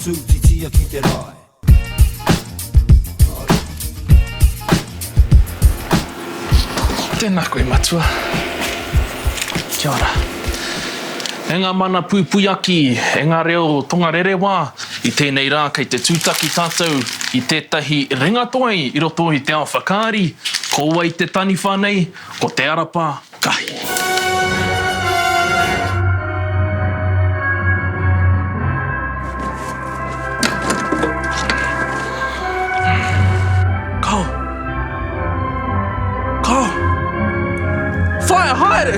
tū titia ki te rai. Tēnā koe matua. Kia ora. E ngā mana pūpuiaki, e ngā reo tongarere wā, i tēnei rā kei te tūtaki tātou i tētahi ringatoai i roto i te ao whakaari, koua i te tani whānei, ko te arapa kahi. Kau. Fire haere!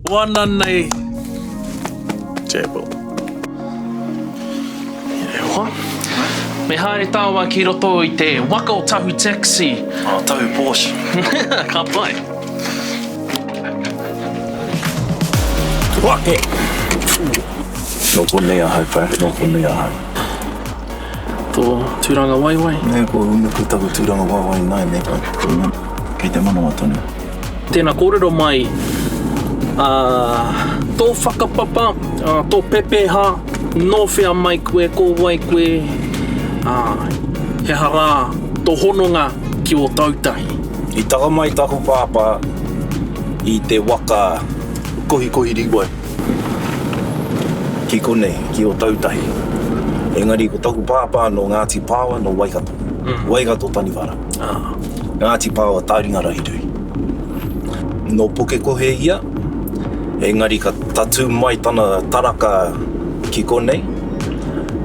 Wana nei. Tēpo. Ewa. Me haere tāua ki roto i te waka o tahu taxi. Tahu Porsche. Ka pai. Wake! Nō nei ahau pai, nō nei ahau. Tō tūranga waiwai. Nē, ko unuku taku tūranga waiwai nai, nē pai. Kei te manawa tonu. Tēnā kōrero mai, tō whakapapa, tō pepeha, nō whea mai koe, ko wai koe, he hara, tō hononga ki o tautahi. I taka mai taku pāpā i te waka kohi riwai. Ki konei, ki o tautahi. Engari ko taku pāpā no Ngāti Pāwa no Waikato. Waikato Taniwara. Ngāti Pāwa Taringa Rahirui. No puke kohe ia, engari ka tatu mai tana taraka ki konei.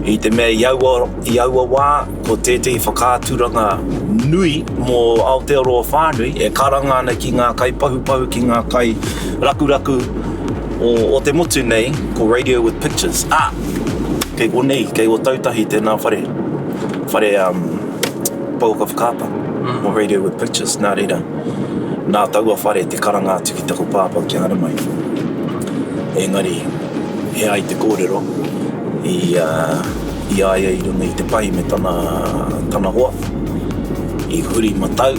I te mea iaua wā, ko tētei whakāturanga nui mō Aotearoa whānui, e karanga ana ki ngā kai pahupahu, ki ngā kai rakuraku o te motu nei, ko Radio with Pictures. Kei konei, kei o tautahi tēnā whare pauka whakāpa, o Radio with Pictures, nā reira. Nā taua whare te karanga atu ki taku pāpau ki ana mai. Engari, he ai te kōrero, i aia i runga i te pai me tana hoa. I huri matau,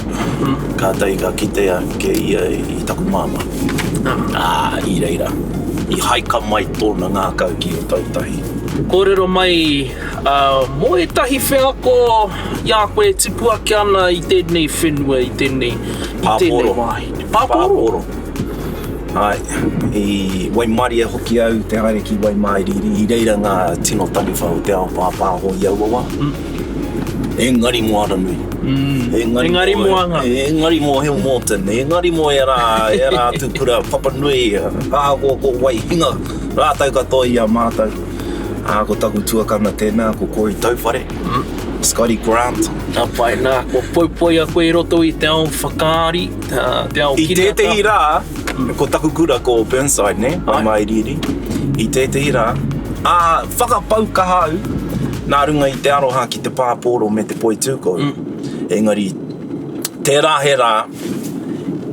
ka tai ka kitea ke ia i taku māma. I reira, i haika mai tōna ngā kau ki o tautahi. Kōrero mai, mō e tahi wheako ia koe tipua ki ana i tēnei whenua, i tēnei wāhi. Pāporo. Ai, i Waimaria hoki au, te haere ki Waimairiri, i reira ngā tino taniwhau te ao pāpā ho i aua wā. Engari mo ara nui. Engari moanga. Engari mo heo Morton, engari mo e rā tūpura Papa Nui, ko wai hinga, rātau katoa i a mātau. Ko taku tuakana tēnā, ko Corey Tauwhare, Scotty Grant. Pai nā, ko poipoi a koe roto i te ao whakaari, te ao kiriata. I tētei rā, ko taku kura ko Burnside, ne? Mairiri. I tētei rā, whakapau ka hau, nā runga i te aroha ki te pāporo me te poi tūko. Engari, tērā he rā,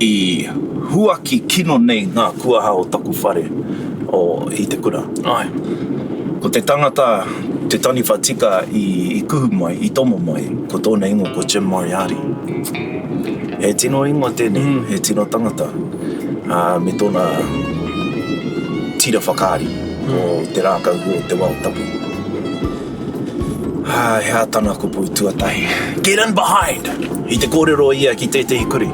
i huaki kino nei ngā kuaha o taku whare i te kura. Ai. Ko te tangata, te tani whatika i kuhu mai, i tomo mai, ko tōna ingo ko Jim Moriarty. He tino ingo tēnei, he tino tangata. Me tōna tira whakaari o te rākau o te wau tapu. He atana ko pui tuatahi. Get in behind! I te kōrero ia ki tētei kuri.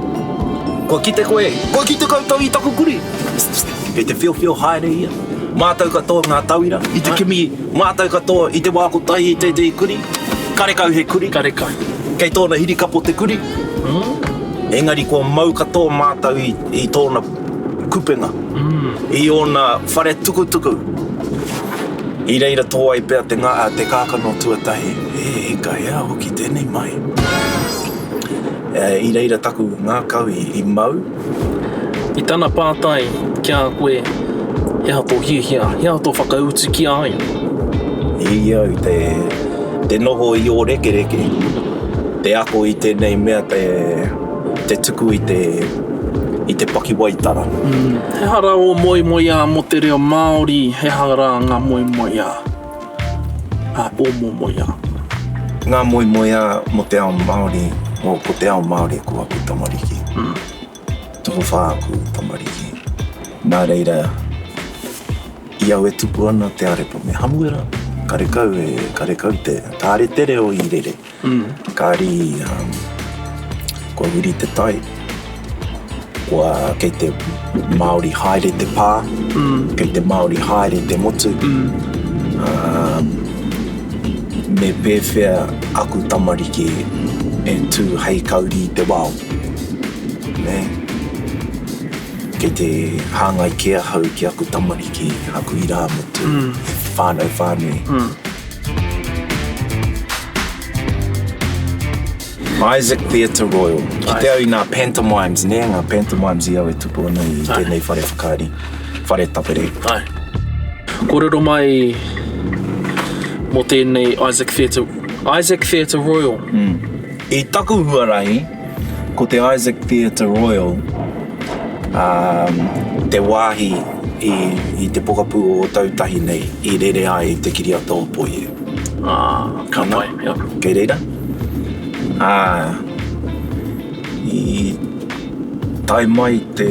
Ko ki te koe, ko ki te kautau i taku kuri. He te whio haere ia. Mātau katoa ngā tauira, i te kimi, mātau katoa i te wākotahi i tētei kuri. Karekau he kuri. Karekau. Kei tōna hirikapo te kuri. Engari kua mau katoa mātau i tōna kupenga. I ona whare tukutuku. I reira toa i pēr te kākano tuatahi. Ka hea hoki tēnei mai. I reira taku ngā kau i mau. I tana pātai kia koe, he hato hihia, he hato whakauti ki ai. I au te noho i o reke. Te ako i tēnei mea te tuku i i te paki waitara. He hara o moimoia mo te reo Māori, he hara ngā moimoia o moimoia. Ngā moimoia mo te ao Māori, o ko te ao Māori ko aku tamariki. Tuku whā aku tamariki. Nā reira, i au e tupu ana te arepa me hamuera. Ka rekau te tāre te reo i rere. Kāri, kua wiri te tai. Kua kei te Māori haere te pā. Kei te Māori haere te motu. Me pēwhea aku tamariki e tū hei kauri te wao. Ne? Kei te hāngai kia hau ki aku tamariki, aku i rā motu, whānui. Isaac Theatre Royal. Ki te au i ngā pantomimes, ne? Ngā pantomimes i au e tupu ana i tēnei whare whakaari, whare tapere. Ai. Kōrero mai mo tēnei Isaac Theatre Royal. I taku huarahi, ko te Isaac Theatre Royal, te wāhi i te pokapū o tautahi nei, i rere ai te kiriata o Poie. Ka pai, ia. Kei reira? I tai mai te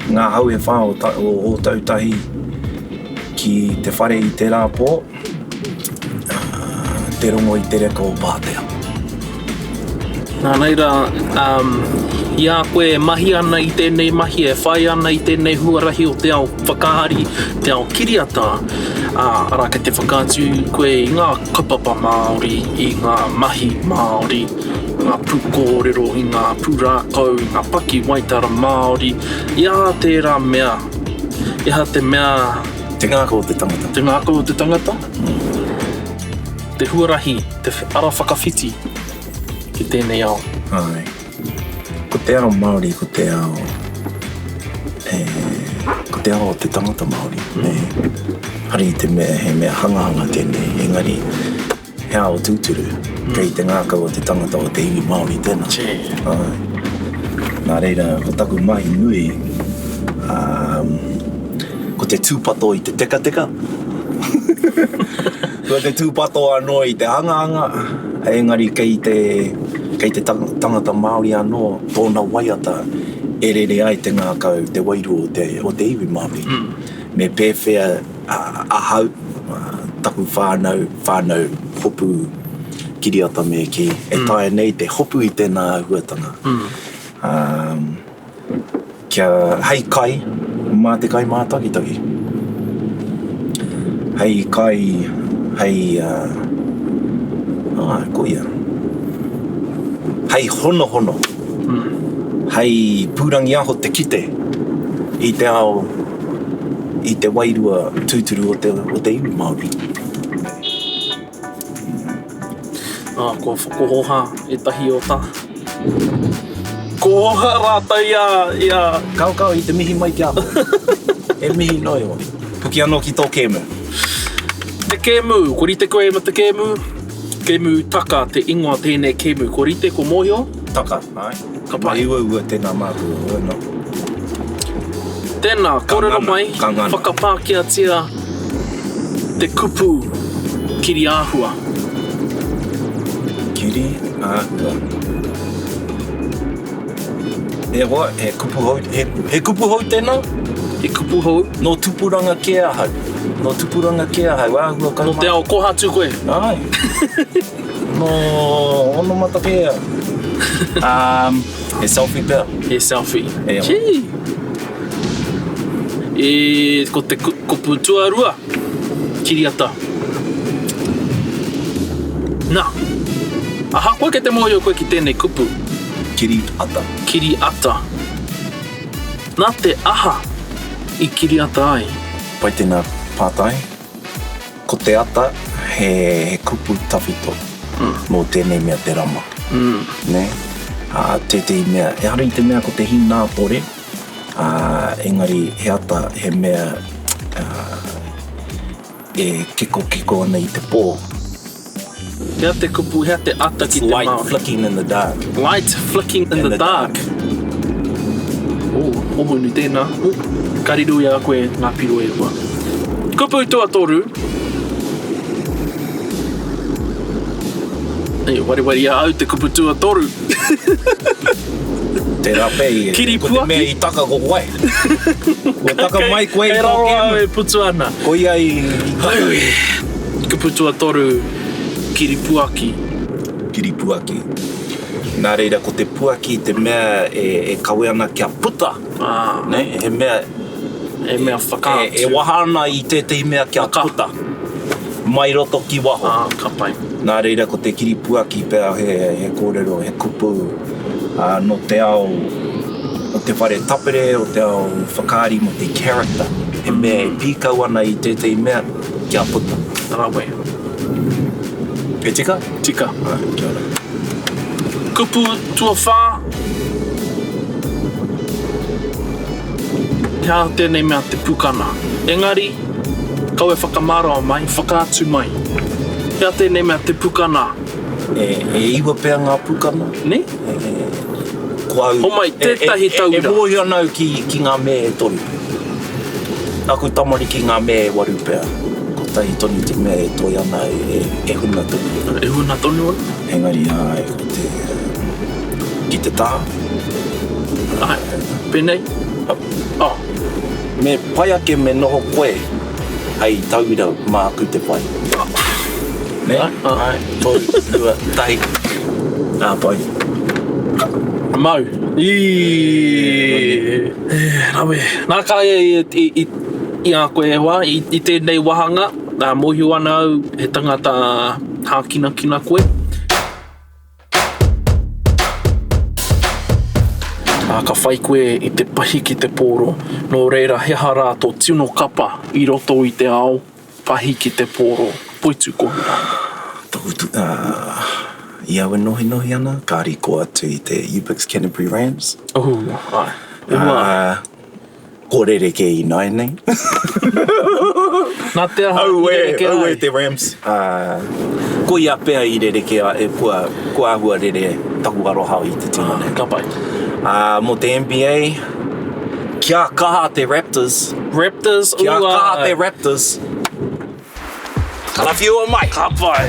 ngā hau e whā o tautahi ki te whare i te rāpō, te rongo i te reka o Pātea. Nā reira, ia koe mahi ana i tēnei mahi, e whai ana i tēnei huarahi o te ao whakahari, te ao kiriata. Ara ka te whakātu koe i ngā kaupapa Māori, i ngā mahi Māori, ngā pūkōrero, i ngā pūrākau, i ngā paki waitara Māori. Ia tērā mea, ia te mea... Te ngāko o te tangata. Te ngāko o te tangata. Te huarahi, te ara whakawhiti ki tēnei ao. Ai. Ko te ao Māori, ko te ao o te tangata Māori. Hari te mea, he mea hangahanga tēnei, engari he ao tūturu, kei te ngākau o te tangata o te iwi Māori tēnā. Nā reira, ko taku mahi nui, ko te tūpato i te teka. Ko te tūpato anō i te hangahanga, engari kei te tangata Māori anō, tōna waiata, e rere ai te ngākau, te wairu o te iwi Māori. Me pēwhea ahau, taku whānau, hopu kiriata me ki. E tae nei te hopu i tēnā huatanga. Kia hei kai, mā te kai mā takitaki. Hei kai, koia. Hei hono. Hei pūrangi aho te kite i te ao, i te wairua tūturu o te iwi Māori. Ko whakohoha e tahi o tā. Ko hoha rāta ia... Kau i te mihi mai ki aho. E mihi noi o. Puki anō ki tō kēmu. Te kēmu, ko rite koe ma te kēmu. Kēmu taka, te ingoa tēnei kēmu. Ko rite, ko mōhio? Taka, ai. Ka pai. Ua tēnā māku o no. Tēnā, kōrero mai, Kangana. whakapākia tia te kupu kiri āhua. Kiri āhua. E hoa, he kupu hou tēnā? He kupu hou? No tupuranga ke ahau. Āhua No te ao kohatu koe. Ai. No, ono mata pēr. He selfie pēr. He selfie. E o. Gee. Ko te kupu tuarua. Kiriata. Nā. Aha, koe ke te mōhio koe ki tēnei kupu. Kiriata. Nā te aha i kiriata ai. Pai tēnā pātai. Ko te ata, he kupu tawhito. Mō tēnei mea te rama. Ne? Tētei mea, e hari te mea ko te hina pore. Engari he ata, he mea e keko ana i te pō. Hea te kupu, hea te ata ki te Light Māori. flicking in the dark. Light flicking in the dark. Ohunu tēnā. Kariru ia koe ngā piro e rua. Kupu tua toru. Wari ia au te kupu tua toru. Te rapei. Kiripuaki. Ko te mea I taka ko koe. Ko taka mai koe Kei raro au e putu ana. Ko ia I Kupu tua toru kiripuaki. Kiripuaki. Nā reira, ko te puaki, te mea e kawe ana kia puta. Ne? He mea... E mea whakaatu. E wahana I tētei mea kia puta. Mai roto ki waho. Ka pai. Nā reira, ko te kiripuaki pēr he kōrero, he kupu. No te ao... O te whare tapere, o te ao whakaari mo te character. He mea e pīkau ana I tētei mea kia puta. Rawe. E tika? Tika. Kia ora. Kupu tua whā. Hea tēnei mea te pukana. Engari, kau e whakamara mai, whakaatu mai. Hea tēnei mea te pukana. E iwa pēr ngā pukana? Ne? Ho mai, tētahi taura. E mōhi anau ki ngā mea e toru. Aku tamari ki ngā mea e waru pēr. Ko tahi toni te mea e toi ana e huna tonu. E huna tonu ana? Engari ko te... Ki te taha. Ai, pēnei? Me pai ake me noho koe. Hei taura mā aku te pai. Ne? Ai, tō, lua, tahi. Pai. Mau. Rawe. Nā kai I a koe e wā, I tēnei wahanga. Mohiu ana au he tangata hākina koe. Ka whai koe I te pahi ki te pōro. Nō reira heha rā tō tino kapa I roto I te ao. Pahi ki te pōro. Poitu kohura. Ia we nohi ana, kāri ko atu I te Ubix Canterbury Rams. Ai. Ko rereke I nai nei. Nā te aha I rereke ai. Te Rams. Ko ia pēr I rereke ai, ko ahua rere taku aroha I te tino nei. Ka pai. Mo te NBA, kia kaha te Raptors. Raptors, Kia kaha te Raptors. Kalawhiua mai. Ka pai.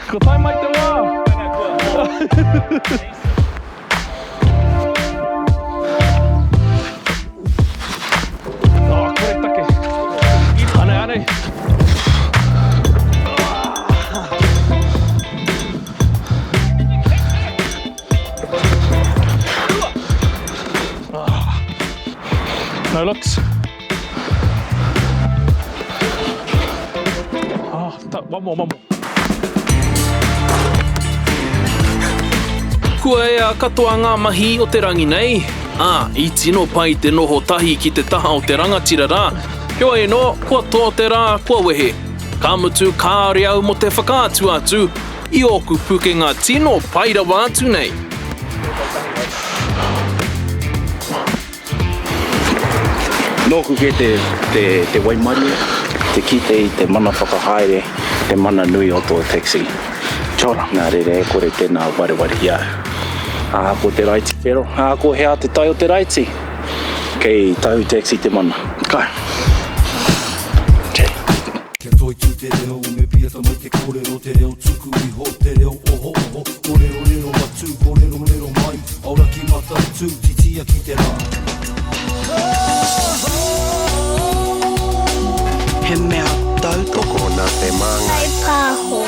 Ko tai mai te wā. Kore take. Anei. No looks. One more. Kua e a katoa ngā mahi o te rangi nei. I tino pai te noho tahi ki te taha o te rangatira rā. Hewa e no, kua toa te rā, kua wehe. Ka mutu kāre au mo te whakaatu atu. I oku puke ngā tino pai rawa atu nei. Nōku ke te waimari, te kite I te mana whakahaere, te mana nui o tō taxi. Chora. Nā rere, kore tēnā wareware ia. Ko te raiti whero, ko hea te tai o te raiti. Kei tahu taxi te mana. Kai. Kia toi tu te reo, me pia tamai te kōrero, te reo tuku I ho, te reo oho. Kōrero matu, kōrero mai, aura ki mata tu, titia ki te rā. He mea tautoko nā te manga. Kai pāho.